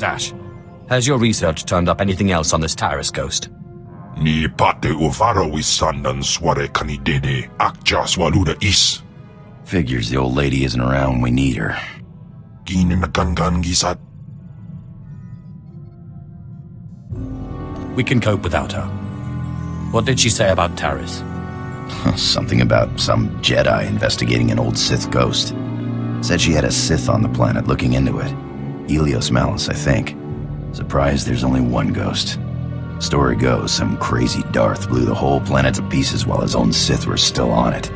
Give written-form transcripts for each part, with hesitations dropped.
Dash, has your research turned up anything else on this Taris ghost? Ni pate uvaro wisandan sware kanidede akjas waluda is. Figures the old lady isn't around when we need her. Gininagangan gisat. We can cope without her. What did she say about Taris? Something about some Jedi investigating an old Sith ghost. Said she had a Sith on the planet looking into it. Helios Malus, I think. Surprised there's only one ghost. Story goes, some crazy Darth blew the whole planet to pieces while his own Sith were still on it.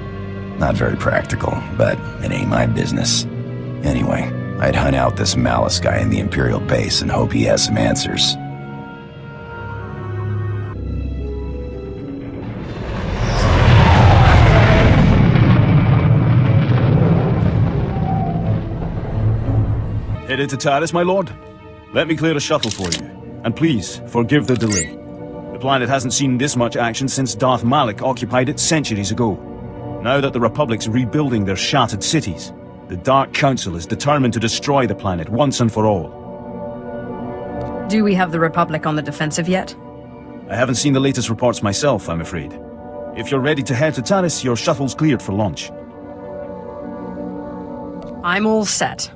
Not very practical, but it ain't my business. Anyway, I'd hunt out this Malus guy in the Imperial base and hope he has some answers. Headed to Taris, my lord? Let me clear a shuttle for you. And please, forgive the delay. The planet hasn't seen this much action since Darth Malak occupied it centuries ago. Now that the Republic's rebuilding their shattered cities, the Dark Council is determined to destroy the planet once and for all. Do we have the Republic on the defensive yet? I haven't seen the latest reports myself, I'm afraid. If you're ready to head to Taris, your shuttle's cleared for launch. I'm all set.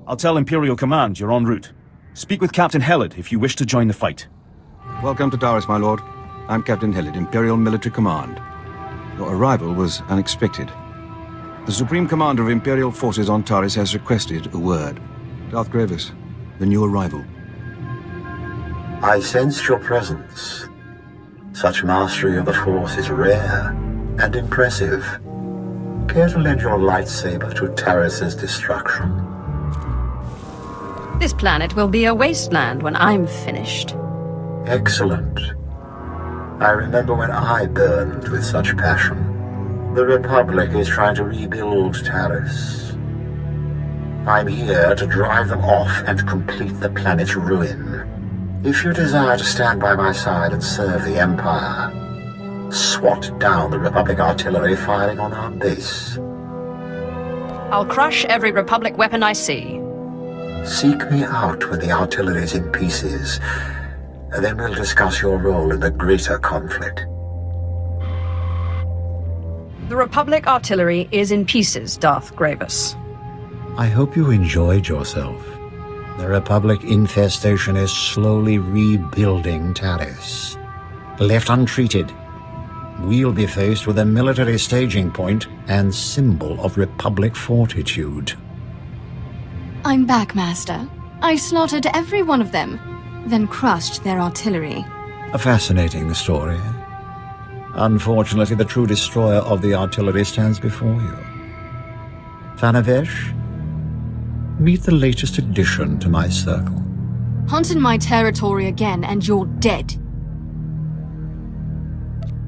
I'll tell Imperial Command you're en route. Speak with Captain Helid if you wish to join the fight. Welcome to Taris, my lord. I'm Captain Helid, Imperial Military Command. Your arrival was unexpected. The Supreme Commander of Imperial Forces on Taris has requested a word. Darth Gravis, the new arrival. I sensed your presence. Such mastery of the Force is rare and impressive. Care to lend your lightsaber to Taris's destruction? This planet will be a wasteland when I'm finished. Excellent. I remember when I burned with such passion. The Republic is trying to rebuild Taris. I'm here to drive them off and complete the planet's ruin. If you desire to stand by my side and serve the Empire, swat down the Republic artillery firing on our base. I'll crush every Republic weapon I see. Seek me out when the artillery's in pieces, and then we'll discuss your role in the greater conflict. The Republic artillery is in pieces, Darth Gravis. I hope you enjoyed yourself. The Republic infestation is slowly rebuilding Taris. Left untreated, we'll be faced with a military staging point and symbol of Republic fortitude. I'm back, Master. I slaughtered every one of them, then crushed their artillery. A fascinating story. Unfortunately, the true destroyer of the artillery stands before you. Thanavesh, meet the latest addition to my circle. Hunt in my territory again, and you're dead.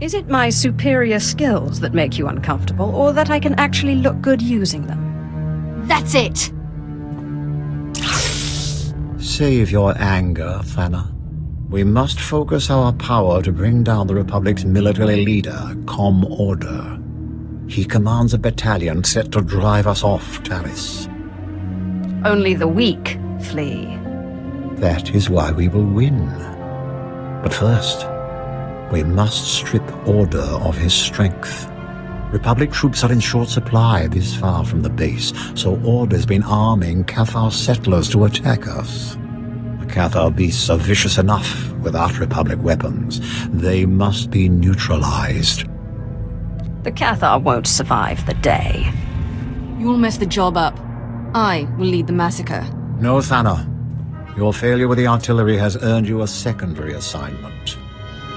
Is it my superior skills that make you uncomfortable, or that I can actually look good using them? That's it! Save your anger, Thana. We must focus our power to bring down the Republic's military leader, Com Order. He commands a battalion set to drive us off Taris. Only the weak flee. That is why we will win. But first, we must strip Order of his strength. Republic troops are in short supply this far from the base, so Order's been arming Cathar settlers to attack us. The Cathar beasts are vicious enough without Republic weapons. They must be neutralized. The Cathar won't survive the day. You'll mess the job up. I will lead the massacre. No, Thana. Your failure with the artillery has earned you a secondary assignment.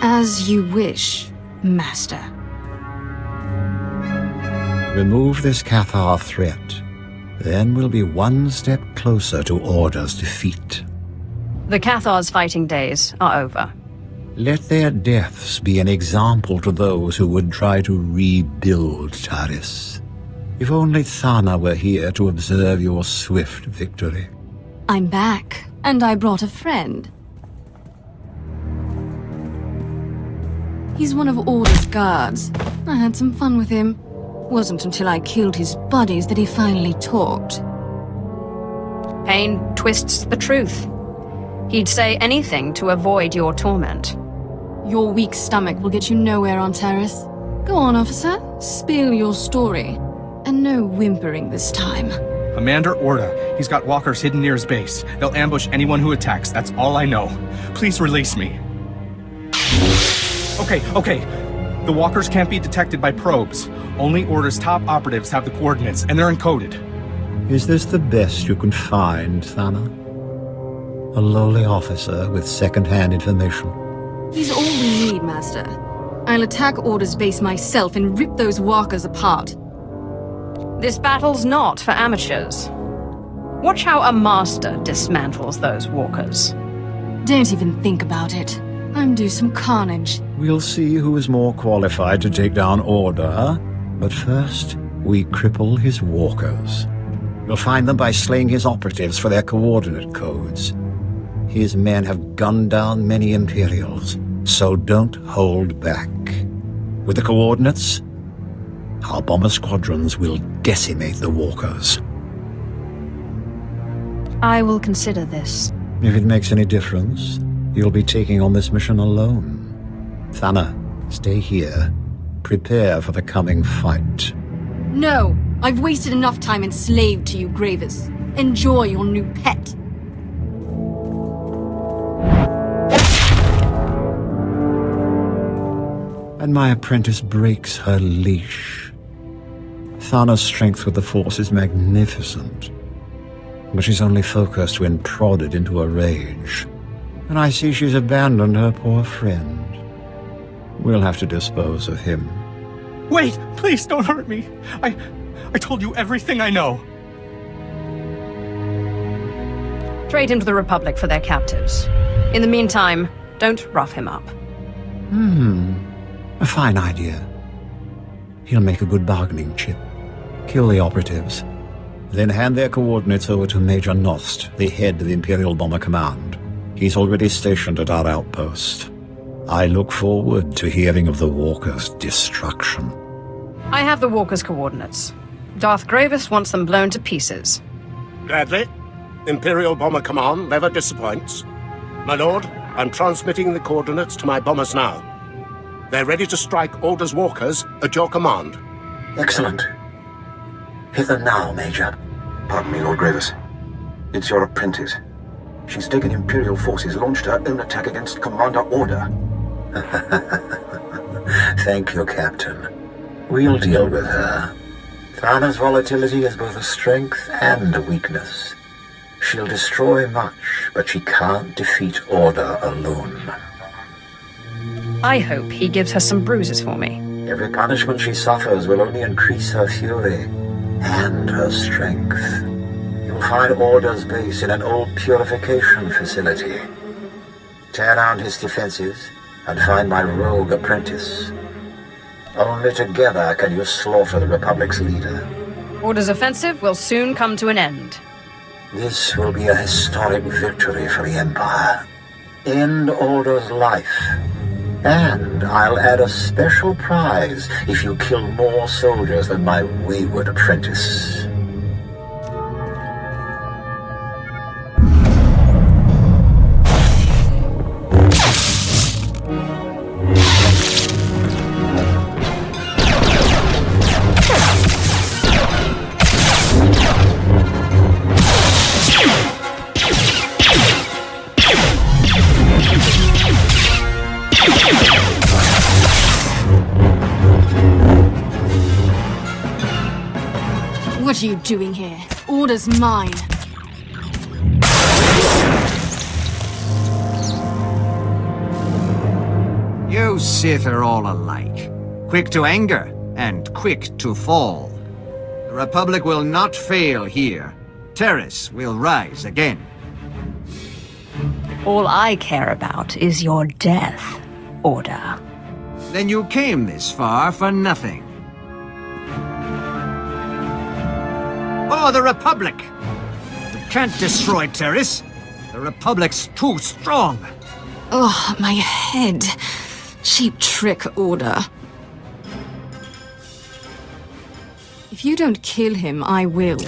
As you wish, Master. Remove this Cathar threat. Then we'll be one step closer to Order's defeat. The Cathar's fighting days are over. Let their deaths be an example to those who would try to rebuild Taris. If only Thana were here to observe your swift victory. I'm back, and I brought a friend. He's one of Order's guards. I had some fun with him. Wasn't until I killed his buddies that he finally talked. Pain twists the truth. He'd say anything to avoid your torment. Your weak stomach will get you nowhere on Terrace. Go on, officer. Spill your story. And no whimpering this time. Commander Orda. He's got walkers hidden near his base. They'll ambush anyone who attacks. That's all I know. Please release me. Okay. The walkers can't be detected by probes. Only Order's top operatives have the coordinates, and they're encoded. Is this the best you can find, Thana? A lowly officer with second-hand information? He's all we need, Master. I'll attack Order's base myself and rip those walkers apart. This battle's not for amateurs. Watch how a master dismantles those walkers. Don't even think about it. I'm due some carnage. We'll see who is more qualified to take down Order, but first, we cripple his walkers. We'll find them by slaying his operatives for their coordinate codes. His men have gunned down many Imperials, so don't hold back. With the coordinates, our bomber squadrons will decimate the walkers. I will consider this. If it makes any difference, you'll be taking on this mission alone. Thana, stay here. Prepare for the coming fight. No! I've wasted enough time enslaved to you, Gravis. Enjoy your new pet. And my apprentice breaks her leash. Thana's strength with the Force is magnificent, but she's only focused when prodded into a rage. And I see she's abandoned her poor friend. We'll have to dispose of him. Wait! Please don't hurt me! I told you everything I know. Trade him to the Republic for their captives. In the meantime, don't rough him up. A fine idea. He'll make a good bargaining chip. Kill the operatives, then hand their coordinates over to Major Nost, the head of Imperial Bomber Command. He's already stationed at our outpost. I look forward to hearing of the Walker's destruction. I have the walkers' coordinates. Darth Gravis wants them blown to pieces. Gladly. Imperial Bomber Command never disappoints. My lord, I'm transmitting the coordinates to my bombers now. They're ready to strike Order's walkers at your command. Excellent. Hit them now, Major. Pardon me, Lord Gravis. It's your apprentice. She's taken Imperial forces, launched her own attack against Commander Order. Thank you, Captain. We'll deal with her. Thana's volatility is both a strength and a weakness. She'll destroy much, but she can't defeat Order alone. I hope he gives her some bruises for me. Every punishment she suffers will only increase her fury and her strength. You'll find Order's base in an old purification facility. Tear down his defenses and find my rogue apprentice. Only together can you slaughter the Republic's leader. Order's offensive will soon come to an end. This will be a historic victory for the Empire. End Order's life. And I'll add a special prize if you kill more soldiers than my wayward apprentice. What are you doing here? Order's mine. You Sith are all alike. Quick to anger and quick to fall. The Republic will not fail here. Terrace will rise again. All I care about is your death, Order. Then you came this far for nothing. Oh, the Republic! You can't destroy Terrace. The Republic's too strong. Oh, my head. Cheap trick, Order. If you don't kill him, I will.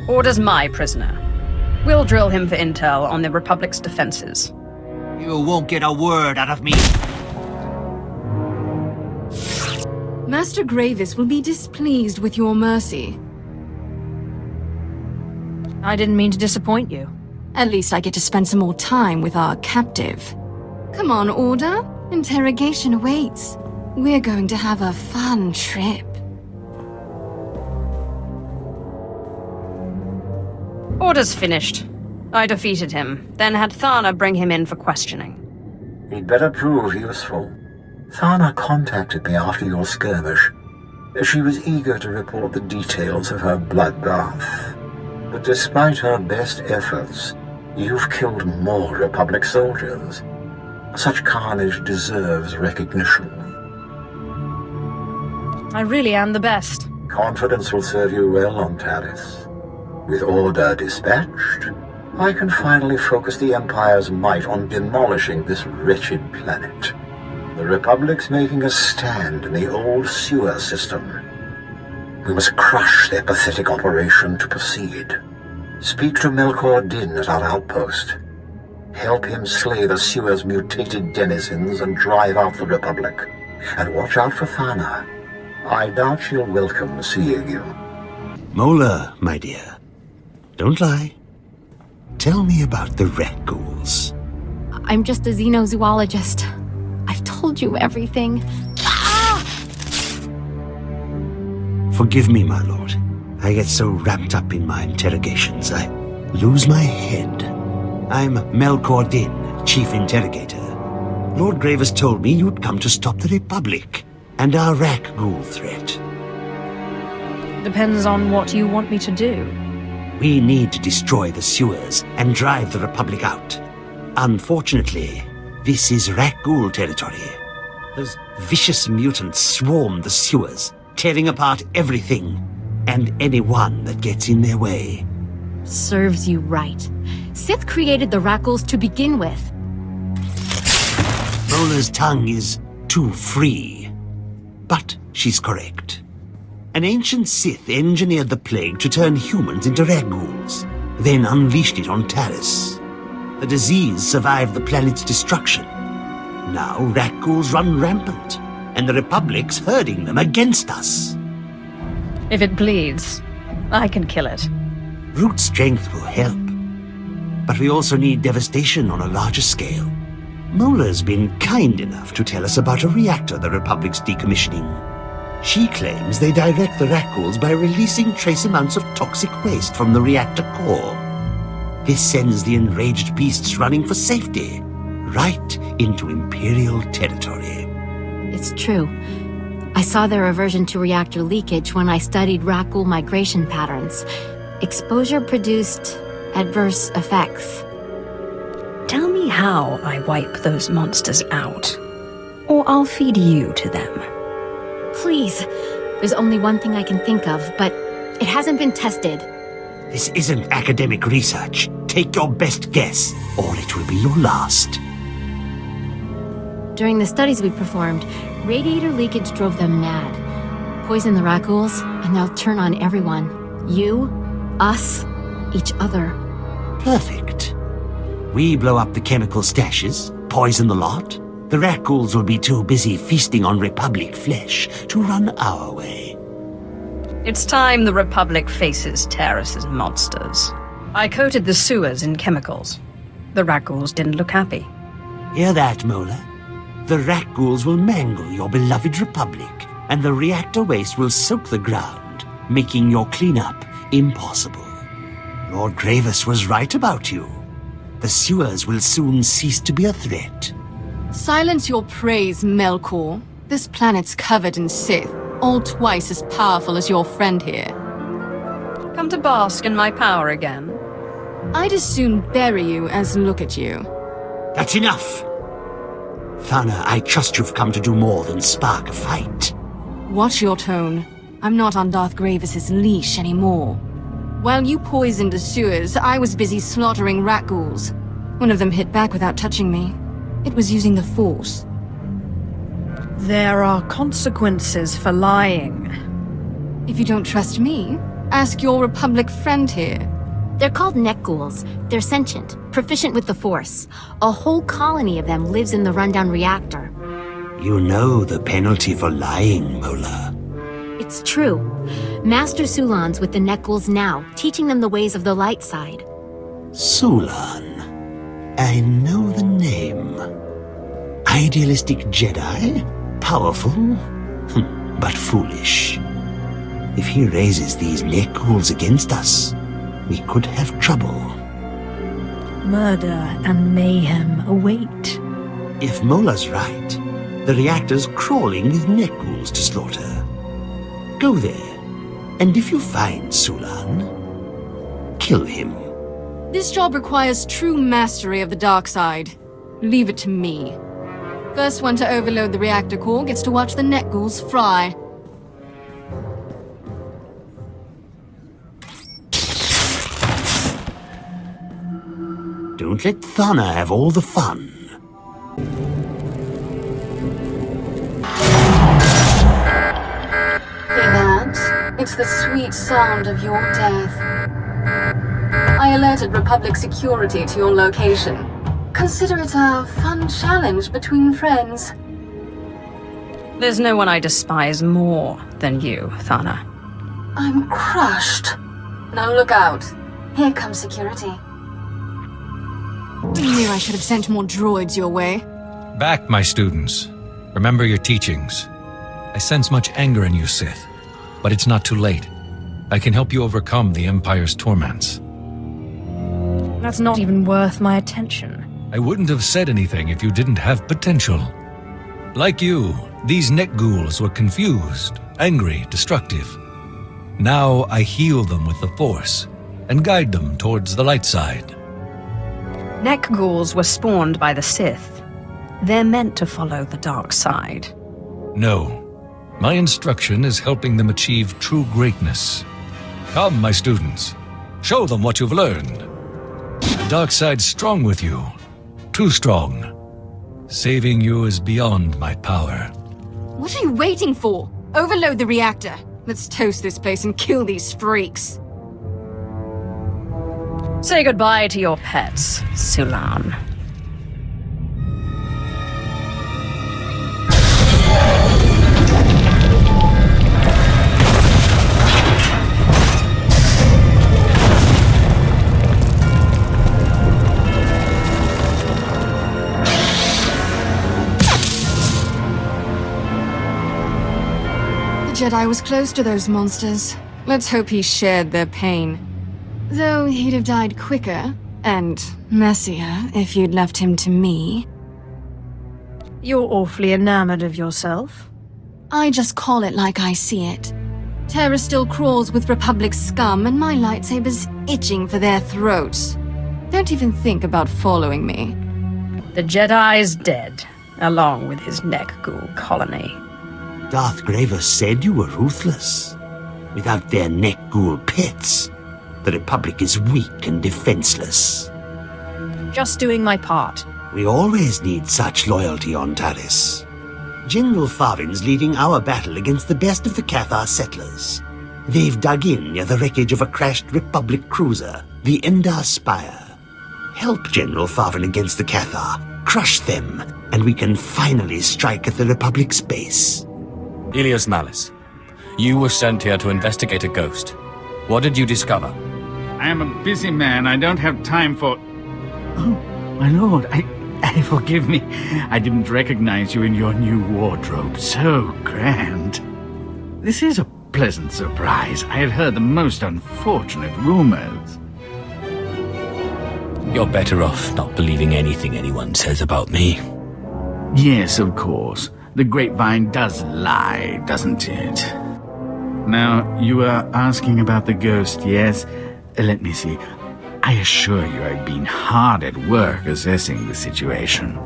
Order's my prisoner. We'll drill him for intel on the Republic's defenses. You won't get a word out of me. Master Gravis will be displeased with your mercy. I didn't mean to disappoint you. At least I get to spend some more time with our captive. Come on, Order. Interrogation awaits. We're going to have a fun trip. Order's finished. I defeated him, then had Thana bring him in for questioning. He'd better prove useful. Thana contacted me after your skirmish. She was eager to report the details of her bloodbath. But despite her best efforts, you've killed more Republic soldiers. Such carnage deserves recognition. I really am the best. Confidence will serve you well on Taris. With Order dispatched, I can finally focus the Empire's might on demolishing this wretched planet. The Republic's making a stand in the old sewer system. We must crush their pathetic operation to proceed. Speak to Melkor Din at our outpost. Help him slay the sewer's mutated denizens and drive out the Republic. And watch out for Thana. I doubt she'll welcome seeing you. Mola, my dear. Don't lie. Tell me about the rat ghouls. I'm just a xenozoologist. I've told you everything. Forgive me, my lord. I get so wrapped up in my interrogations, I lose my head. I'm Melkor Din, Chief Interrogator. Lord Gravis told me you'd come to stop the Republic and our rat ghoul threat. Depends on what you want me to do. We need to destroy the sewers and drive the Republic out. Unfortunately, this is rat ghoul territory. Those vicious mutants swarm the sewers, tearing apart everything and anyone that gets in their way. Serves you right. Sith created the Rackles to begin with. Mola's tongue is too free. But she's correct. An ancient Sith engineered the plague to turn humans into rat ghouls, then unleashed it on Taris. The disease survived the planet's destruction. Now rat ghouls run rampant, and the Republic's herding them against us. If it bleeds, I can kill it. Brute strength will help. But we also need devastation on a larger scale. Mola's been kind enough to tell us about a reactor the Republic's decommissioning. She claims they direct the rat ghouls by releasing trace amounts of toxic waste from the reactor core. This sends the enraged beasts running for safety, right into Imperial territory. It's true. I saw their aversion to reactor leakage when I studied rat ghoul migration patterns. Exposure produced adverse effects. Tell me how I wipe those monsters out, or I'll feed you to them. Please. There's only one thing I can think of, but it hasn't been tested. This isn't academic research. Take your best guess, or it will be your last. During the studies we performed, radiator leakage drove them mad. Poison the rat ghouls, and they'll turn on everyone. You, us, each other. Perfect. We blow up the chemical stashes, poison the lot. The rat ghouls will be too busy feasting on Republic flesh to run our way. It's time the Republic faces Taris's monsters. I coated the sewers in chemicals. The rat ghouls didn't look happy. Hear that, Mola? The rat ghouls will mangle your beloved Republic, and the reactor waste will soak the ground, making your cleanup impossible. Lord Gravis was right about you. The sewers will soon cease to be a threat. Silence your praise, Melkor. This planet's covered in Sith, all twice as powerful as your friend here. Come to bask in my power again. I'd as soon bury you as look at you. That's enough! Thana, I trust you've come to do more than spark a fight. Watch your tone. I'm not on Darth Gravis's leash anymore. While you poisoned the sewers, I was busy slaughtering rat ghouls. One of them hit back without touching me. It was using the Force. There are consequences for lying. If you don't trust me, ask your Republic friend here. They're called Nekguls. They're sentient, proficient with the Force. A whole colony of them lives in the rundown reactor. You know the penalty for lying, Mola. It's true. Master Sulan's with the Nekguls now, teaching them the ways of the light side. Sulan. I know the name. Idealistic Jedi? Powerful? But foolish. If he raises these Nekguls against us, we could have trouble. Murder and mayhem await. If Mola's right, the reactor's crawling with Nekguls to slaughter. Go there, and if you find Sulan, kill him. This job requires true mastery of the dark side. Leave it to me. First one to overload the reactor core gets to watch the Nekguls fry. Don't let Thana have all the fun. Hear that? It's the sweet sound of your death. I alerted Republic security to your location. Consider it a fun challenge between friends. There's no one I despise more than you, Thana. I'm crushed. Now look out. Here comes security. I knew I should have sent more droids your way. Back, my students. Remember your teachings. I sense much anger in you, Sith. But it's not too late. I can help you overcome the Empire's torments. That's not even worth my attention. I wouldn't have said anything if you didn't have potential. Like you, these Nekguls were confused, angry, destructive. Now I heal them with the Force, and guide them towards the light side. Nekguls were spawned by the Sith. They're meant to follow the dark side. No. My instruction is helping them achieve true greatness. Come, my students. Show them what you've learned. The dark side's strong with you. Too strong. Saving you is beyond my power. What are you waiting for? Overload the reactor. Let's toast this place and kill these freaks. Say goodbye to your pets, Sulan. The Jedi was close to those monsters. Let's hope he shared their pain. Though he'd have died quicker, and messier, if you'd left him to me. You're awfully enamored of yourself. I just call it like I see it. Terra still crawls with Republic scum, and my lightsaber's itching for their throats. Don't even think about following me. The Jedi's dead, along with his Nekgul colony. Darth Graver said you were ruthless. Without their Nekgul pets, the Republic is weak and defenseless. Just doing my part. We always need such loyalty on Taris. General Farvin's leading our battle against the best of the Cathar settlers. They've dug in near the wreckage of a crashed Republic cruiser, the Endar Spire. Help General Farvin against the Cathar, crush them, and we can finally strike at the Republic's base. Ilios Malice, you were sent here to investigate a ghost. What did you discover? I am a busy man. I don't have time for... Oh, my lord, I forgive me. I didn't recognize you in your new wardrobe. So grand. This is a pleasant surprise. I had heard the most unfortunate rumors. You're better off not believing anything anyone says about me. Yes, of course. The grapevine does lie, doesn't it? Now, you were asking about the ghost, yes? Let me see. I assure you I've been hard at work assessing the situation.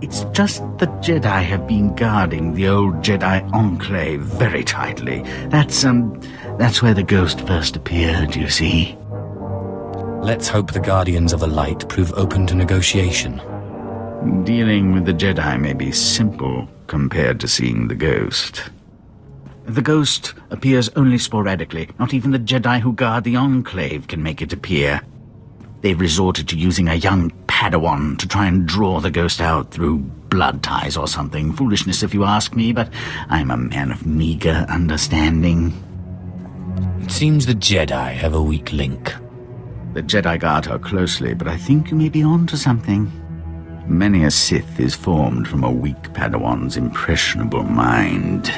It's just the Jedi have been guarding the old Jedi Enclave very tightly. That's where the ghost first appeared, you see. Let's hope the Guardians of the Light prove open to negotiation. Dealing with the Jedi may be simple compared to seeing the ghost. The ghost appears only sporadically. Not even the Jedi who guard the Enclave can make it appear. They've resorted to using a young Padawan to try and draw the ghost out through blood ties or something. Foolishness if you ask me, but I'm a man of meager understanding. It seems the Jedi have a weak link. The Jedi guard her closely, but I think you may be on to something. Many a Sith is formed from a weak Padawan's impressionable mind.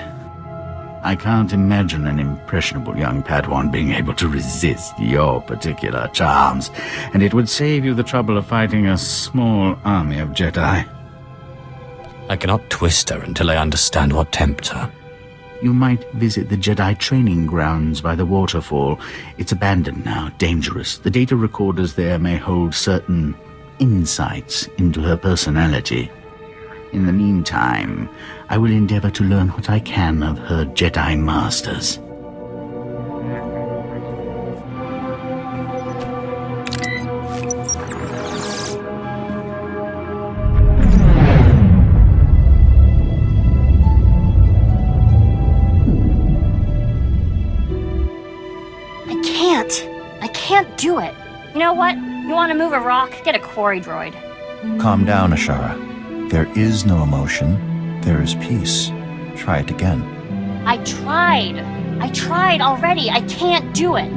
I can't imagine an impressionable young Padawan being able to resist your particular charms, and it would save you the trouble of fighting a small army of Jedi. I cannot twist her until I understand what tempts her. You might visit the Jedi training grounds by the waterfall. It's abandoned now, dangerous. The data recorders there may hold certain insights into her personality. In the meantime, I will endeavor to learn what I can of her Jedi masters. I can't do it. You know what? You want to move a rock? Get a quarry droid. Calm down, Ashara. There is no emotion. There is peace. Try it again. I tried already. I can't do it.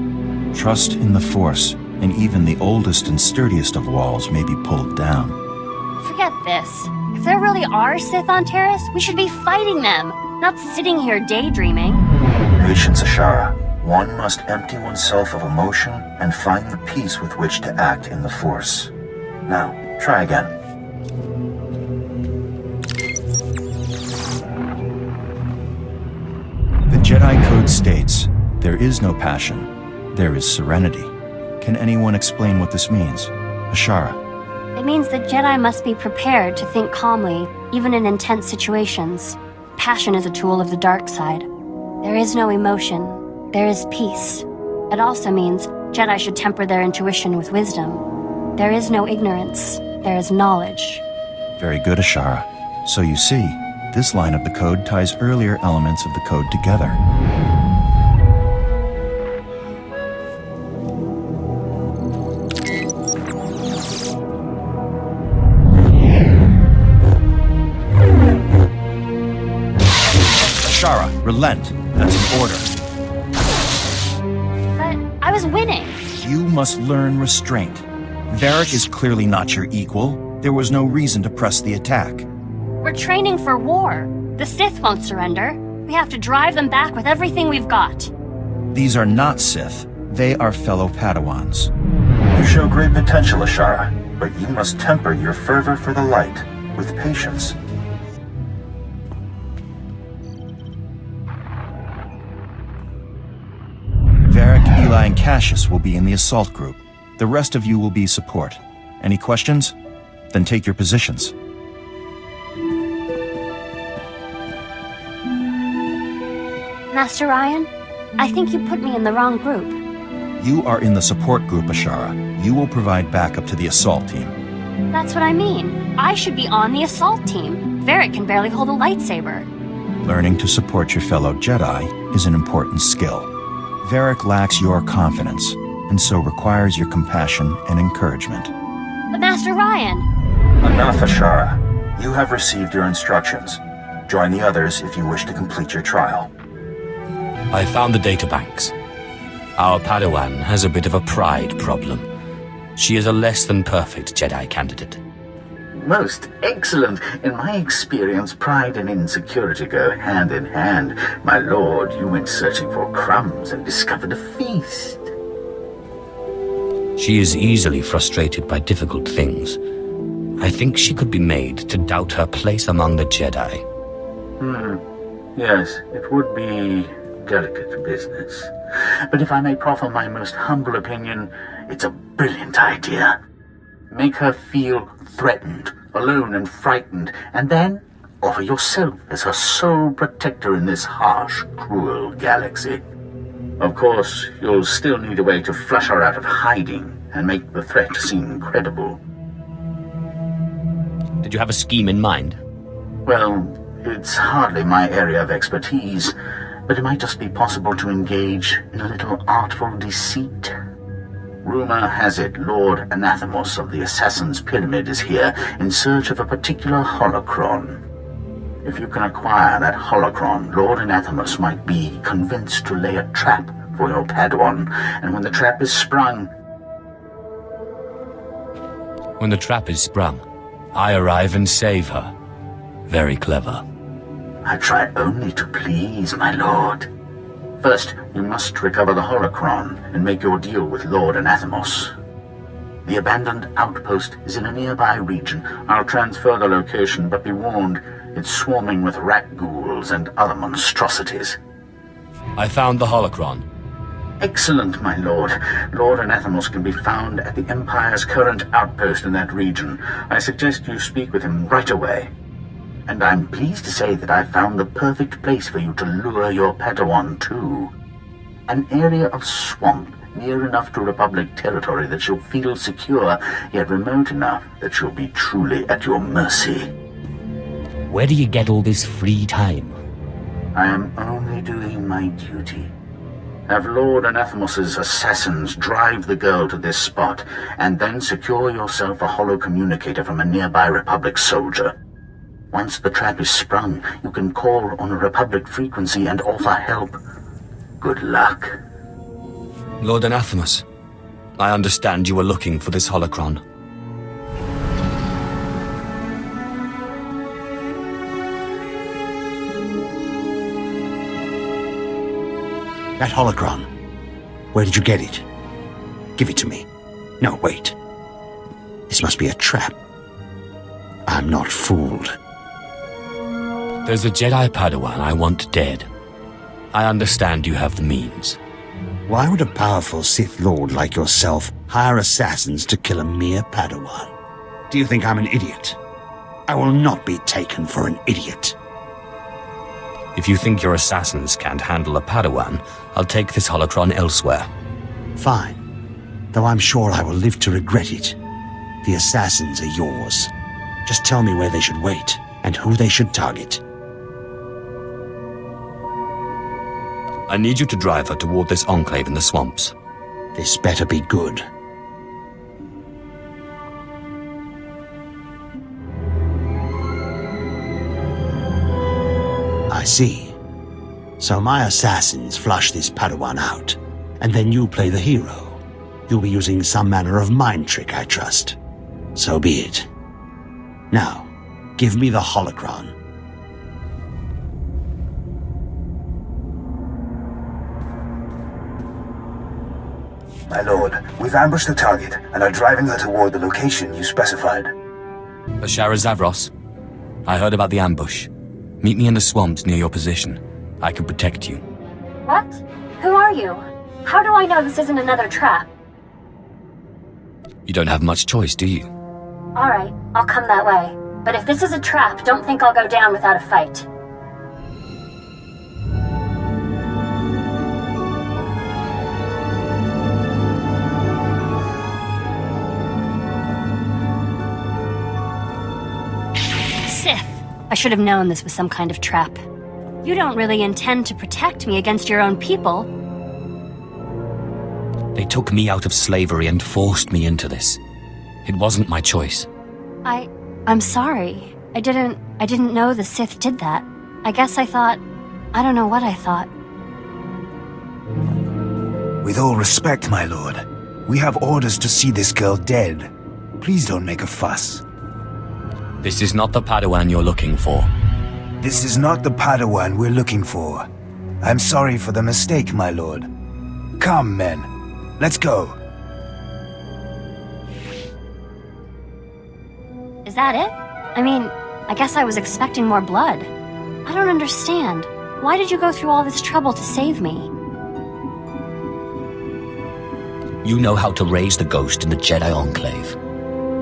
Trust in the Force, and even the oldest and sturdiest of walls may be pulled down. Forget this. If there really are Sith on Taris, we should be fighting them, not sitting here daydreaming. Patience, Ashara. One must empty oneself of emotion and find the peace with which to act in the Force. Now, try again. The Jedi Code states, there is no passion, there is serenity. Can anyone explain what this means? Ashara. It means the Jedi must be prepared to think calmly, even in intense situations. Passion is a tool of the dark side. There is no emotion. There is peace. It also means Jedi should temper their intuition with wisdom. There is no ignorance. There is knowledge. Very good, Ashara. So you see, this line of the code ties earlier elements of the code together. Ashara, relent. That's an order. I was winning. You must learn restraint. Varric is clearly not your equal. There was no reason to press the attack. We're training for war. The Sith won't surrender. We have to drive them back with everything we've got. These are not Sith. They are fellow Padawans. You show great potential, Ashara, but you must temper your fervor for the light with patience. Varric, Eli, and Cassius will be in the assault group. The rest of you will be support. Any questions? Then take your positions. Master Ryan, I think you put me in the wrong group. You are in the support group, Ashara. You will provide backup to the assault team. That's what I mean. I should be on the assault team. Varric can barely hold a lightsaber. Learning to support your fellow Jedi is an important skill. Varric lacks your confidence, and so requires your compassion and encouragement. But Master Ryan... Enough, Ashara. You have received your instructions. Join the others if you wish to complete your trial. I found the databanks. Our Padawan has a bit of a pride problem. She is a less than perfect Jedi candidate. Most excellent. In my experience, pride and insecurity go hand in hand. My lord, you went searching for crumbs and discovered a feast. She is easily frustrated by difficult things. I think she could be made to doubt her place among the Jedi. Yes, it would be delicate business. But if I may proffer my most humble opinion, it's a brilliant idea. Make her feel threatened, alone and frightened, and then offer yourself as her sole protector in this harsh, cruel galaxy. Of course, you'll still need a way to flush her out of hiding and make the threat seem credible. Did you have a scheme in mind? Well, it's hardly my area of expertise. but it might just be possible to engage in a little artful deceit. Rumor has it Lord Anathemos of the Assassin's Pyramid is here in search of a particular holocron. If you can acquire that holocron, Lord Anathemos might be convinced to lay a trap for your Padawan, and when the trap is sprung... When the trap is sprung, I arrive and save her. Very clever. I try only to please, my lord. First, you must recover the holocron and make your deal with Lord Anathemos. The abandoned outpost is in a nearby region. I'll transfer the location, but be warned, it's swarming with rat ghouls and other monstrosities. I found the holocron. Excellent, my lord. Lord Anathemos can be found at the Empire's current outpost in that region. I suggest you speak with him right away. And I'm pleased to say that I've found the perfect place for you to lure your Padawan to. An area of swamp near enough to Republic territory that she'll feel secure, yet remote enough that she'll be truly at your mercy. Where do you get all this free time? I am only doing my duty. Have Lord Anathemos' assassins drive the girl to this spot, and then secure yourself a holo communicator from a nearby Republic soldier. Once the trap is sprung, you can call on a Republic frequency and offer help. Good luck. Lord Anathemos, I understand you were looking for this holocron. That holocron. Where did you get it? Give it to me. No, wait. This must be a trap. I'm not fooled. There's a Jedi Padawan I want dead. I understand you have the means. Why would a powerful Sith Lord like yourself hire assassins to kill a mere Padawan? Do you think I'm an idiot? I will not be taken for an idiot. If you think your assassins can't handle a Padawan, I'll take this holocron elsewhere. Fine. Though I'm sure I will live to regret it. The assassins are yours. Just tell me where they should wait, and who they should target. I need you to drive her toward this enclave in the swamps. This better be good. I see. So my assassins flush this Padawan out, and then you play the hero. You'll be using some manner of mind trick, I trust. So be it. Now, give me the holocron. My lord, we've ambushed the target and are driving her toward the location you specified. Ashara Zavros, I heard about the ambush. Meet me in the swamps near your position. I can protect you. What? Who are you? How do I know this isn't another trap? You don't have much choice, do you? Alright, I'll come that way. But if this is a trap, don't think I'll go down without a fight. Sith! I should have known this was some kind of trap. You don't really intend to protect me against your own people. They took me out of slavery and forced me into this. It wasn't my choice. I'm sorry. I didn't know the Sith did that. I guess I don't know what I thought. With all respect, my lord, we have orders to see this girl dead. Please don't make a fuss. This is not the Padawan you're looking for. This is not the Padawan we're looking for. I'm sorry for the mistake, my lord. Come, men. Let's go. Is that it? I mean, I guess I was expecting more blood. I don't understand. Why did you go through all this trouble to save me? You know how to raise the ghost in the Jedi Enclave.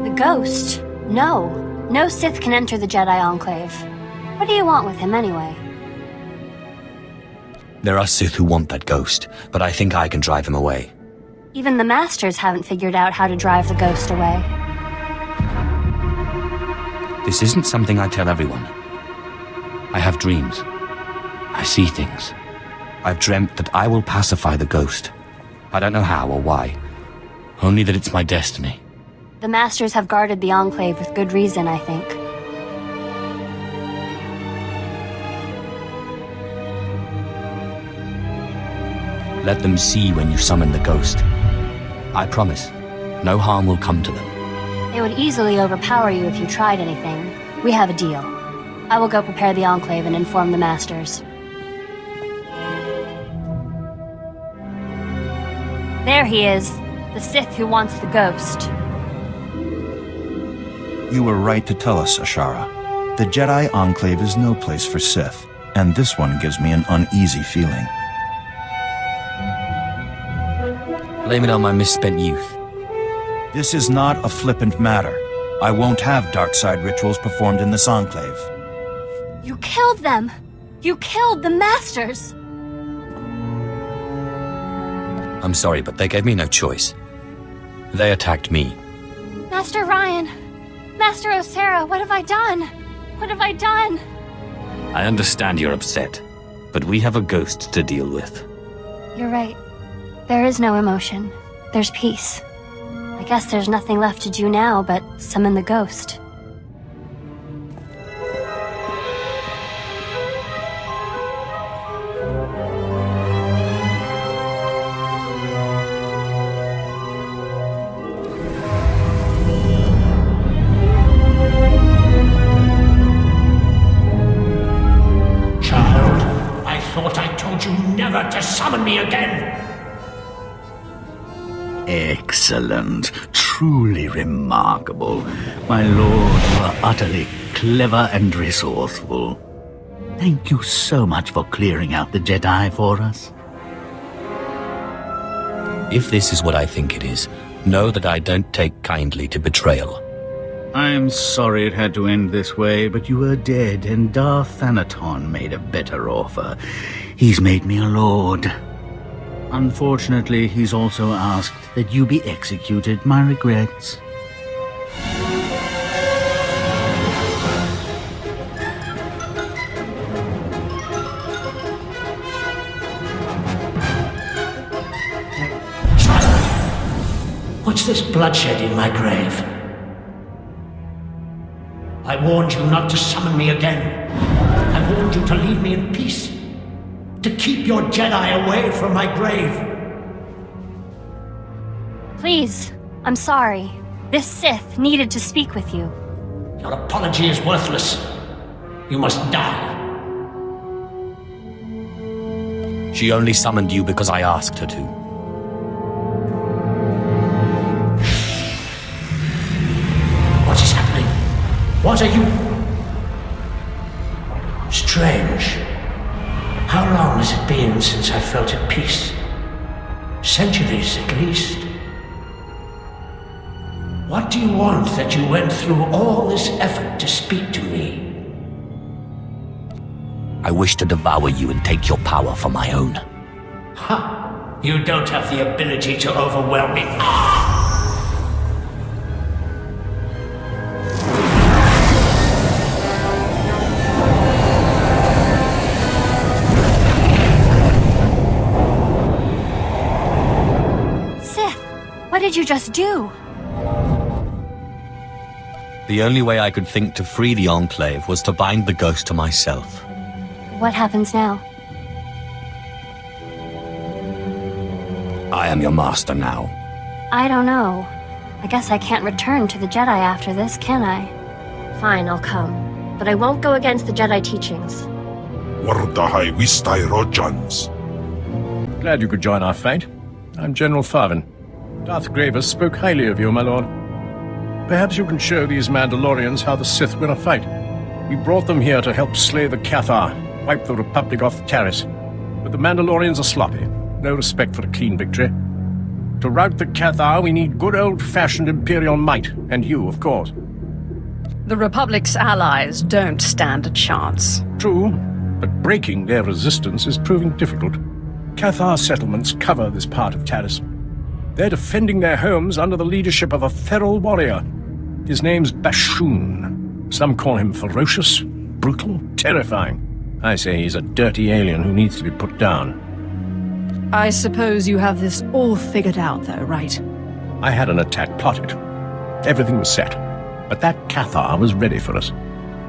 The ghost? No. No Sith can enter the Jedi Enclave. What do you want with him, anyway? There are Sith who want that ghost, but I think I can drive him away. Even the Masters haven't figured out how to drive the ghost away. This isn't something I tell everyone. I have dreams. I see things. I've dreamt that I will pacify the ghost. I don't know how or why. Only that it's my destiny. The Masters have guarded the Enclave with good reason, I think. Let them see when you summon the ghost. I promise, no harm will come to them. They would easily overpower you if you tried anything. We have a deal. I will go prepare the Enclave and inform the Masters. There he is, the Sith who wants the ghost. You were right to tell us, Ashara. The Jedi Enclave is no place for Sith, and this one gives me an uneasy feeling. Blame it on my misspent youth. This is not a flippant matter. I won't have dark side rituals performed in this Enclave. You killed them! You killed the Masters! I'm sorry, but they gave me no choice. They attacked me. Master Ryan! Master Osera, what have I done? What have I done? I understand you're upset, but we have a ghost to deal with. You're right. There is no emotion. There's peace. I guess there's nothing left to do now but summon the ghost. Child, I thought I told you never to summon me again! Excellent. Truly remarkable. My lord, you are utterly clever and resourceful. Thank you so much for clearing out the Jedi for us. If this is what I think it is, know that I don't take kindly to betrayal. I'm sorry it had to end this way, but you were dead, and Darth Thanaton made a better offer. He's made me a lord. Unfortunately, he's also asked that you be executed. My regrets. What's this bloodshed in my grave? I warned you not to summon me again. I warned you to leave me in peace. To keep your Jedi away from my grave. Please, I'm sorry. This Sith needed to speak with you. Your apology is worthless. You must die. She only summoned you because I asked her to. What is happening? What are you? Strange. How long has it been since I felt at peace? Centuries, at least. What do you want that you went through all this effort to speak to me? I wish to devour you and take your power for my own. Ha! You don't have the ability to overwhelm me. What did you just do? The only way I could think to free the Enclave was to bind the ghost to myself. What happens now? I am your master now. I don't know. I guess I can't return to the Jedi after this, can I? Fine, I'll come. But I won't go against the Jedi teachings. Wardahai Wistai Rojans. Glad you could join our fight. I'm General Farvin. Darth Gravis spoke highly of you, my lord. Perhaps you can show these Mandalorians how the Sith win a fight. We brought them here to help slay the Cathar, wipe the Republic off Taris. But the Mandalorians are sloppy. No respect for a clean victory. To rout the Cathar, we need good old-fashioned Imperial might, and you, of course. The Republic's allies don't stand a chance. True, but breaking their resistance is proving difficult. Cathar settlements cover this part of Taris. They're defending their homes under the leadership of a feral warrior. His name's Bashoon. Some call him ferocious, brutal, terrifying. I say he's a dirty alien who needs to be put down. I suppose you have this all figured out, though, right? I had an attack plotted. Everything was set. But that Cathar was ready for us.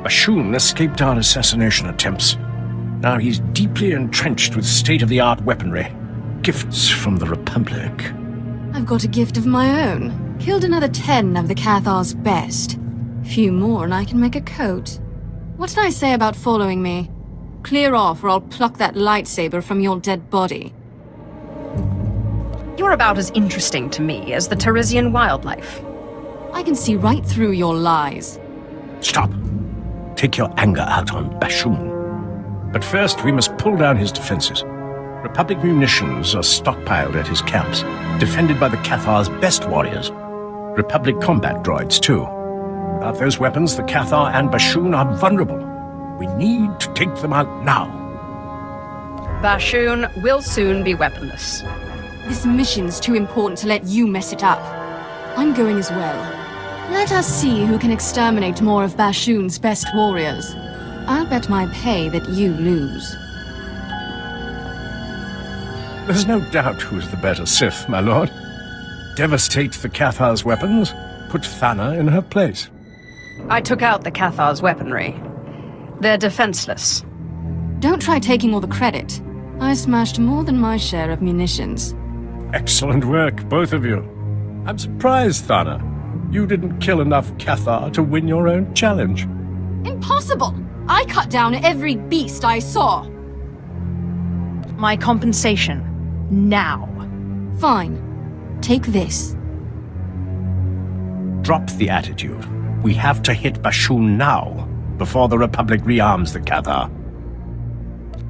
Bashoon escaped our assassination attempts. Now he's deeply entrenched with state-of-the-art weaponry. Gifts from the Republic. I've got a gift of my own. Killed another 10 of the Cathar's best. Few more and I can make a coat. What did I say about following me? Clear off or I'll pluck that lightsaber from your dead body. You're about as interesting to me as the Teresian wildlife. I can see right through your lies. Stop. Take your anger out on Bashoon. But first, we must pull down his defenses. Republic munitions are stockpiled at his camps, defended by the Cathar's best warriors. Republic combat droids, too. Without those weapons, the Cathar and Bashoon are vulnerable. We need to take them out now. Bashoon will soon be weaponless. This mission's too important to let you mess it up. I'm going as well. Let us see who can exterminate more of Bashoon's best warriors. I'll bet my pay that you lose. There's no doubt who's the better Sith, my lord. Devastate the Cathar's weapons, put Thana in her place. I took out the Cathar's weaponry. They're defenseless. Don't try taking all the credit. I smashed more than my share of munitions. Excellent work, both of you. I'm surprised, Thana. You didn't kill enough Cathar to win your own challenge. Impossible! I cut down every beast I saw. My compensation. Now. Fine. Take this. Drop the attitude. We have to hit Bashoon now, before the Republic rearms the Cathar.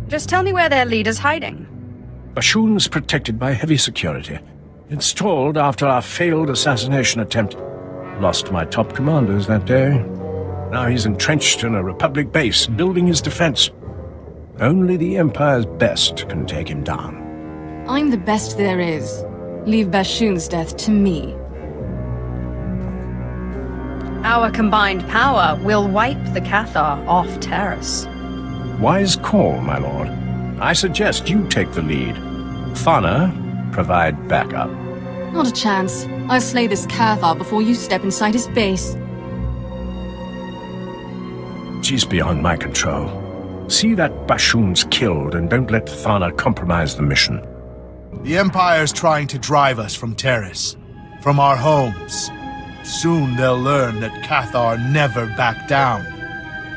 Just tell me where their leader's hiding. Bashoon's protected by heavy security. Installed after our failed assassination attempt. Lost my top commanders that day. Now he's entrenched in a Republic base, building his defense. Only the Empire's best can take him down. I'm the best there is. Leave Bashoon's death to me. Our combined power will wipe the Cathar off Taris. Wise call, my lord. I suggest you take the lead. Thana, provide backup. Not a chance. I'll slay this Cathar before you step inside his base. She's beyond my control. See that Bashoon's killed and don't let Thana compromise the mission. The Empire's trying to drive us from Taris, from our homes. Soon they'll learn that Cathar never back down.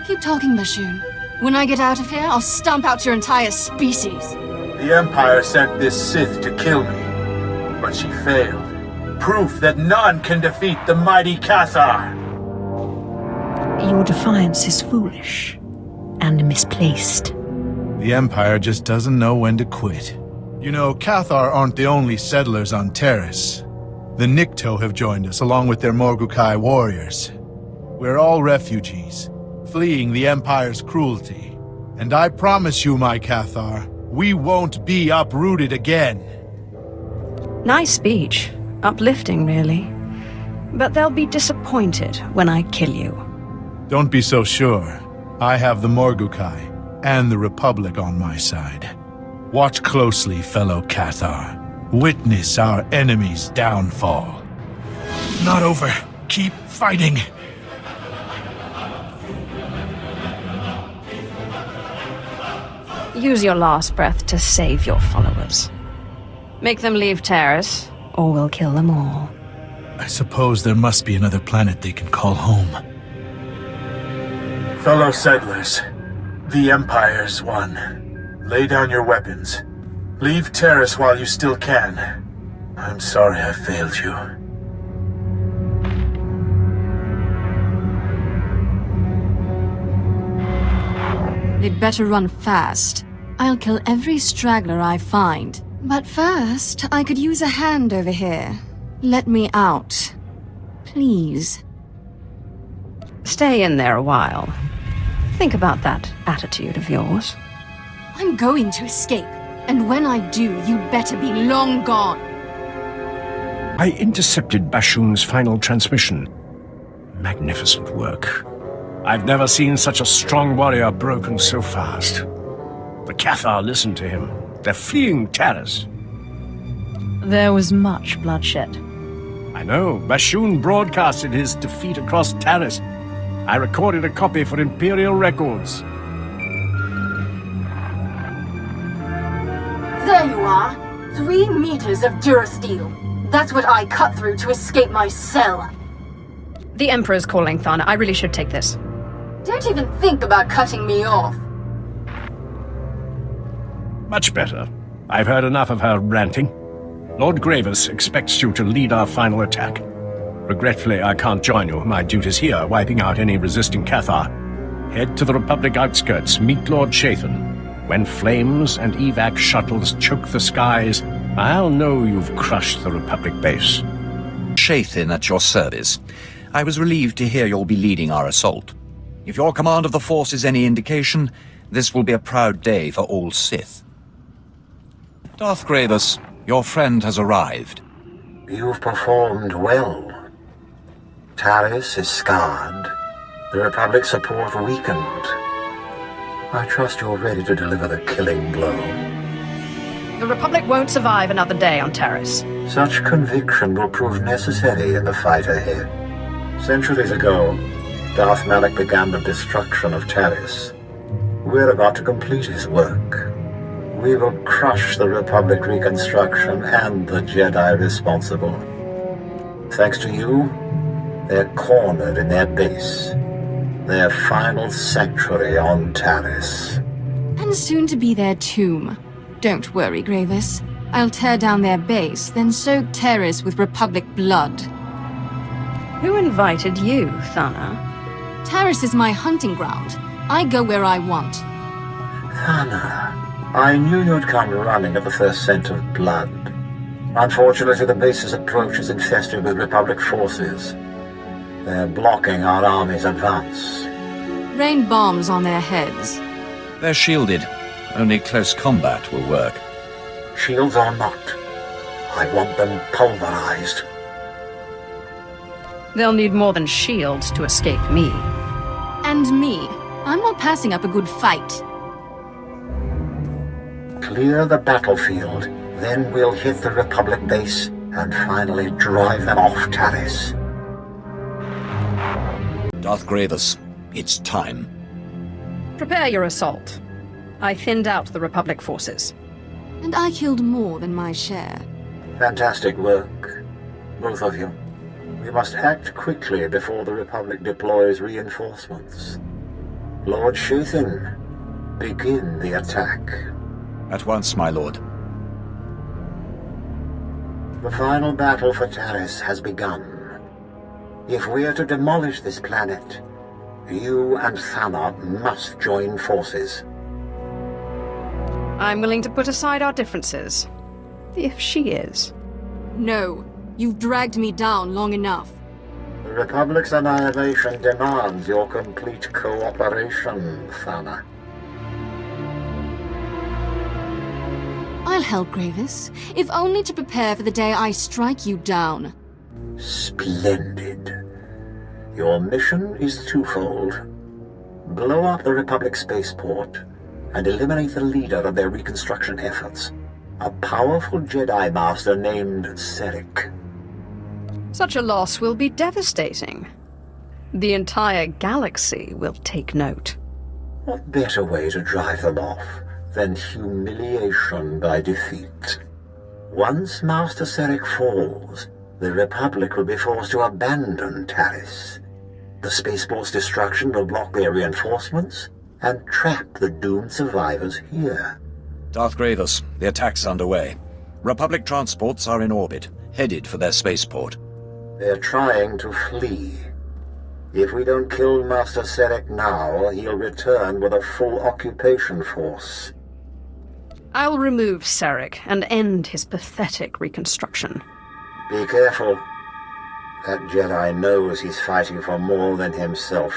Keep talking, Bashoon. When I get out of here, I'll stomp out your entire species. The Empire sent this Sith to kill me, but she failed. Proof that none can defeat the mighty Cathar. Your defiance is foolish and misplaced. The Empire just doesn't know when to quit. You know, Cathar aren't the only settlers on Taris. The Nikto have joined us along with their Morgukai warriors. We're all refugees, fleeing the Empire's cruelty. And I promise you, my Cathar, we won't be uprooted again. Nice speech. Uplifting, really. But they'll be disappointed when I kill you. Don't be so sure. I have the Morgukai and the Republic on my side. Watch closely, fellow Cathar. Witness our enemy's downfall. Not over. Keep fighting. Use your last breath to save your followers. Make them leave Taris, or we'll kill them all. I suppose there must be another planet they can call home. Fellow settlers, the Empire's won. Lay down your weapons. Leave Taris while you still can. I'm sorry I failed you. They'd better run fast. I'll kill every straggler I find. But first, I could use a hand over here. Let me out. Please. Stay in there a while. Think about that attitude of yours. I'm going to escape. And when I do, you'd better be long gone. I intercepted Bashoon's final transmission. Magnificent work. I've never seen such a strong warrior broken so fast. The Cathar listened to him. They're fleeing Taris. There was much bloodshed. I know. Bashoon broadcasted his defeat across Taris. I recorded a copy for Imperial records. There you are. 3 meters of durasteel. That's what I cut through to escape my cell. The Emperor's calling, Thana. I really should take this. Don't even think about cutting me off. Much better. I've heard enough of her ranting. Lord Gravis expects you to lead our final attack. Regretfully, I can't join you. My duty's here, wiping out any resisting Cathar. Head to the Republic outskirts, meet Lord Shathan. When flames and evac shuttles choke the skies, I'll know you've crushed the Republic base. Shathan at your service. I was relieved to hear you'll be leading our assault. If your command of the Force is any indication, this will be a proud day for all Sith. Darth Gravis, your friend has arrived. You've performed well. Taris is scarred. The Republic's support weakened. I trust you're ready to deliver the killing blow. The Republic won't survive another day on Taris. Such conviction will prove necessary in the fight ahead. Centuries ago, Darth Malak began the destruction of Taris. We're about to complete his work. We will crush the Republic reconstruction and the Jedi responsible. Thanks to you, they're cornered in their base. Their final sanctuary on Taris. And soon to be their tomb. Don't worry, Gravis. I'll tear down their base, then soak Taris with Republic blood. Who invited you, Thana? Taris is my hunting ground. I go where I want. Thana, I knew you'd come running at the first scent of blood. Unfortunately, the base's approach is infested with Republic forces. They're blocking our army's advance. Rain bombs on their heads. They're shielded. Only close combat will work. Shields or not, I want them pulverized. They'll need more than shields to escape me. And me. I'm not passing up a good fight. Clear the battlefield, then we'll hit the Republic base and finally drive them off Taris. Darth Gravis, it's time. Prepare your assault. I thinned out the Republic forces. And I killed more than my share. Fantastic work, both of you. We must act quickly before the Republic deploys reinforcements. Lord Shathan, begin the attack. At once, my lord. The final battle for Taris has begun. If we're to demolish this planet, you and Thana must join forces. I'm willing to put aside our differences. If she is. No. You've dragged me down long enough. The Republic's annihilation demands your complete cooperation, Thana. I'll help, Gravis, if only to prepare for the day I strike you down. Splendid. Your mission is twofold. Blow up the Republic spaceport and eliminate the leader of their reconstruction efforts, a powerful Jedi Master named Serek. Such a loss will be devastating. The entire galaxy will take note. What better way to drive them off than humiliation by defeat? Once Master Serek falls, the Republic will be forced to abandon Taris. The spaceport's destruction will block their reinforcements and trap the doomed survivors here. Darth Gravis, the attack's underway. Republic transports are in orbit, headed for their spaceport. They're trying to flee. If we don't kill Master Serek now, he'll return with a full occupation force. I'll remove Serek and end his pathetic reconstruction. Be careful. That Jedi knows he's fighting for more than himself.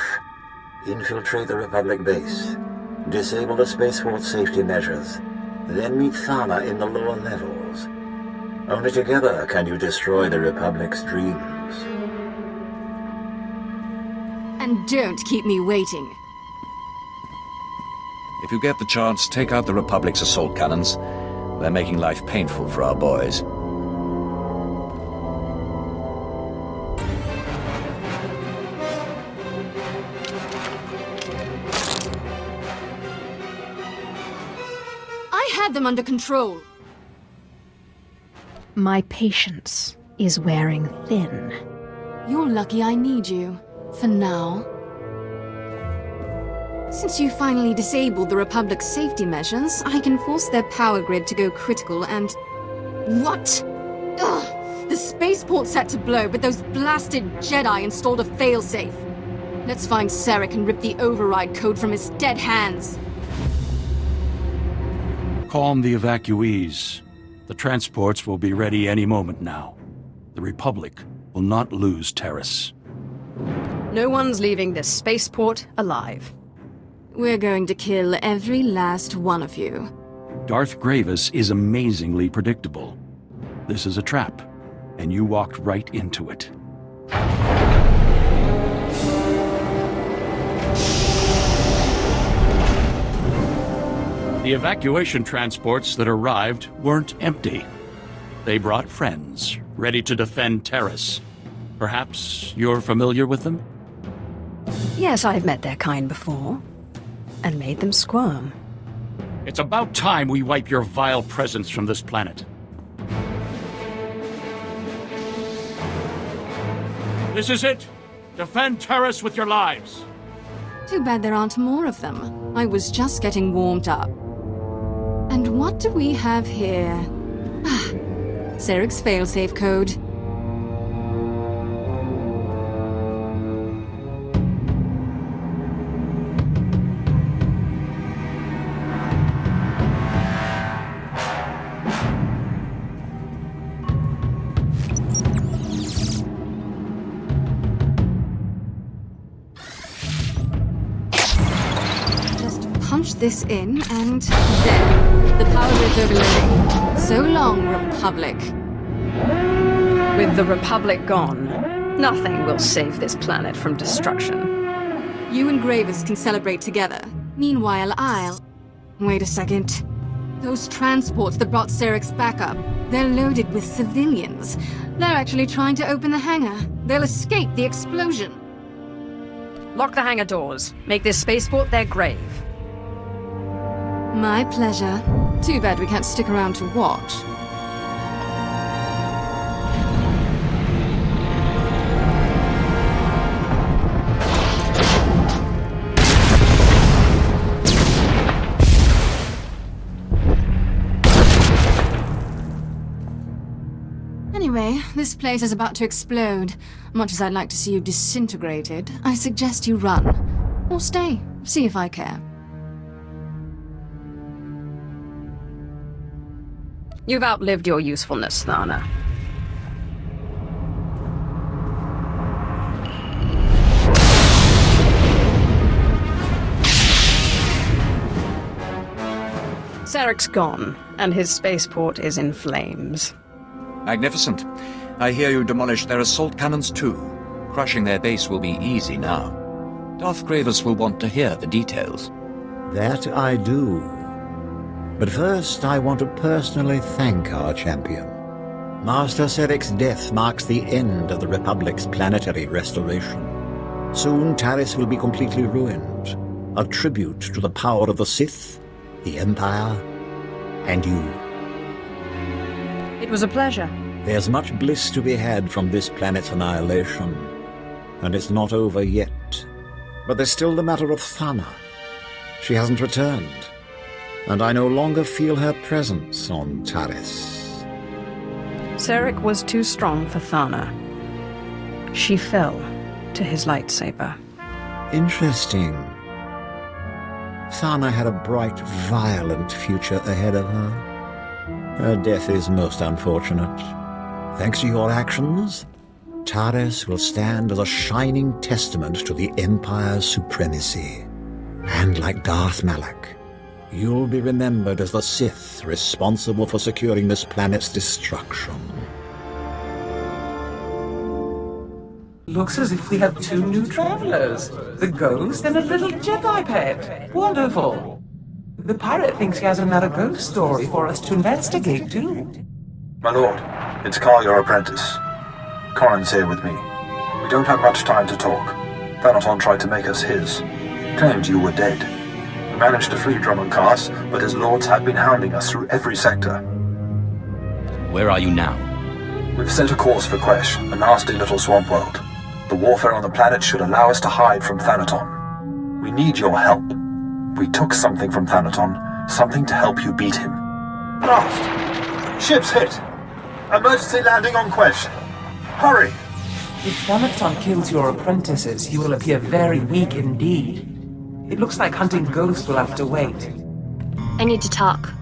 Infiltrate the Republic base. Disable the spaceport safety measures. Then meet Thana in the lower levels. Only together can you destroy the Republic's dreams. And don't keep me waiting. If you get the chance, take out the Republic's assault cannons. They're making life painful for our boys. had them under control. My patience is wearing thin. You're lucky I need you. For now. Since you finally disabled the Republic's safety measures, I can force their power grid to go critical and... What? Ugh! The spaceport's set to blow, but those blasted Jedi installed a failsafe. Let's find Sarek and rip the override code from his dead hands. Calm the evacuees. The transports will be ready any moment now. The Republic will not lose Taris. No one's leaving this spaceport alive. We're going to kill every last one of you. Darth Gravis is amazingly predictable. This is a trap, and you walked right into it. The evacuation transports that arrived weren't empty. They brought friends, ready to defend Taris. Perhaps you're familiar with them? Yes, I've met their kind before. And made them squirm. It's about time we wipe your vile presence from this planet. This is it! Defend Taris with your lives! Too bad there aren't more of them. I was just getting warmed up. And what do we have here? Ah, Sarek's failsafe code. Punch this in, and there. The power grid's overloading. So long, Republic. With the Republic gone, nothing will save this planet from destruction. You and Gravis can celebrate together. Meanwhile, I'll... Wait a second. Those transports that brought Sarek's backup, they're loaded with civilians. They're actually trying to open the hangar. They'll escape the explosion. Lock the hangar doors. Make this spaceport their grave. My pleasure. Too bad we can't stick around to watch. Anyway, this place is about to explode. Much as I'd like to see you disintegrated, I suggest you run. Or stay. See if I care. You've outlived your usefulness, Thana. Sarek's gone, and his spaceport is in flames. Magnificent. I hear you demolished their assault cannons too. Crushing their base will be easy now. Darth Gravis will want to hear the details. That I do. But first, I want to personally thank our champion. Master Sarek's death marks the end of the Republic's planetary restoration. Soon, Taris will be completely ruined. A tribute to the power of the Sith, the Empire, and you. It was a pleasure. There's much bliss to be had from this planet's annihilation. And it's not over yet. But there's still the matter of Thana. She hasn't returned. And I no longer feel her presence on Taris. Sarek was too strong for Thana. She fell to his lightsaber. Interesting. Thana had a bright, violent future ahead of her. Her death is most unfortunate. Thanks to your actions, Taris will stand as a shining testament to the Empire's supremacy. And like Darth Malak, you'll be remembered as the Sith responsible for securing this planet's destruction. Looks as if we have two new travelers. The ghost and a little Jedi pet. Wonderful. The pirate thinks he has another ghost story for us to investigate, too. My lord, it's Carl, your apprentice. Corrin's here with me. We don't have much time to talk. Thanaton tried to make us his. Claimed you were dead. managed to free Drummond Cars, but his lords have been hounding us through every sector. Where are you now? We've set a course for Quesh, a nasty little swamp world. The warfare on the planet should allow us to hide from Thanaton. We need your help. We took something from Thanaton, something to help you beat him. Blast! Ship's hit! Emergency landing on Quesh! Hurry! If Thanaton kills your apprentices, he will appear very weak indeed. It looks like hunting ghosts will have to wait. I need to talk.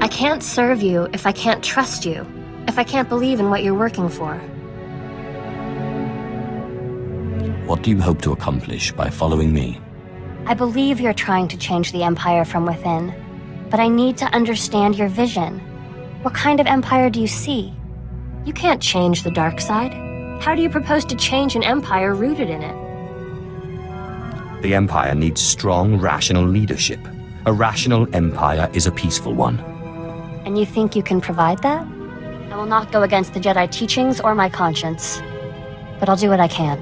I can't serve you if I can't trust you, if I can't believe in what you're working for. What do you hope to accomplish by following me? I believe you're trying to change the Empire from within, but I need to understand your vision. What kind of Empire do you see? You can't change the dark side. How do you propose to change an Empire rooted in it? The Empire needs strong, rational leadership. A rational Empire is a peaceful one. And you think you can provide that? I will not go against the Jedi teachings or my conscience, but I'll do what I can.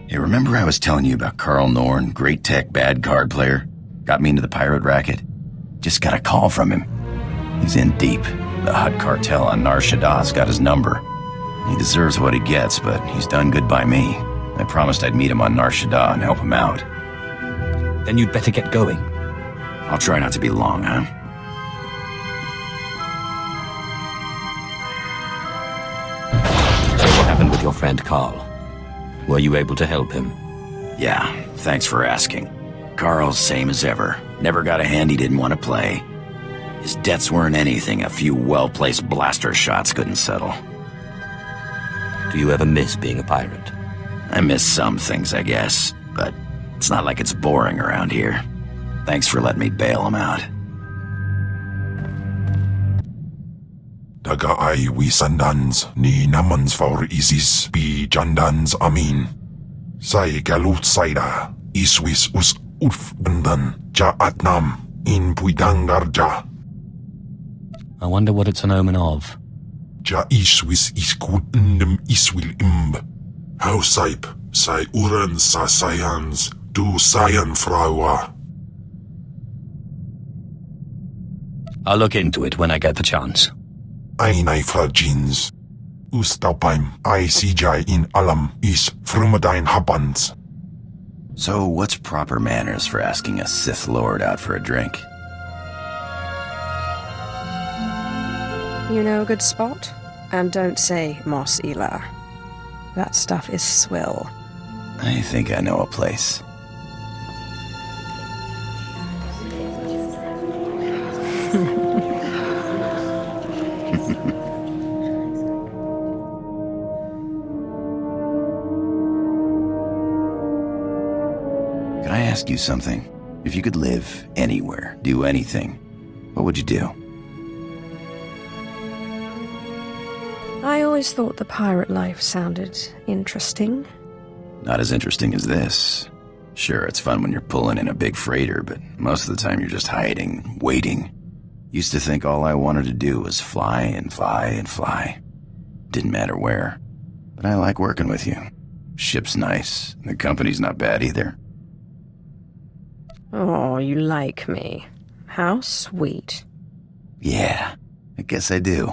Hey, remember I was telling you about Carl Norn, great tech, bad card player? Got me into the pirate racket? Just got a call from him. He's in deep. The Hutt cartel on Nar Shaddah's got his number. He deserves what he gets, but he's done good by me. I promised I'd meet him on Nar Shaddaa and help him out. Then you'd better get going. I'll try not to be long, huh? So what happened with your friend Carl? Were you able to help him? Yeah, thanks for asking. Carl's same as ever. Never got a hand he didn't want to play. His debts weren't anything a few well-placed blaster shots couldn't settle. Do you ever miss being a pirate? I miss some things, I guess, but it's not like it's boring around here. Thanks for letting me bail him out. Daga ay wisandans ni namans for isis bi jandans amin. Say galut saida iswis us urf bandan ja atnam in puidangarja. I wonder what it's an omen of. Ja iswis iskut ndem iswil imb. How saip say uren sa sayans du sayan frawa. I'll look into it when I get the chance. Einai fragins. Ustaupaim I CJ in alam is frumadine habans. So what's proper manners for asking a Sith Lord out for a drink? You know a good spot? And don't say Mos Ela. That stuff is swill. I think I know a place. Can I ask you something? If you could live anywhere, do anything, what would you do? I always thought the pirate life sounded interesting. Not as interesting as this. Sure, it's fun when you're pulling in a big freighter, but most of the time you're just hiding, waiting. Used to think all I wanted to do was fly and fly and fly. Didn't matter where. But I like working with you. Ship's nice. The company's not bad either. Oh, you like me. How sweet. Yeah, I guess I do.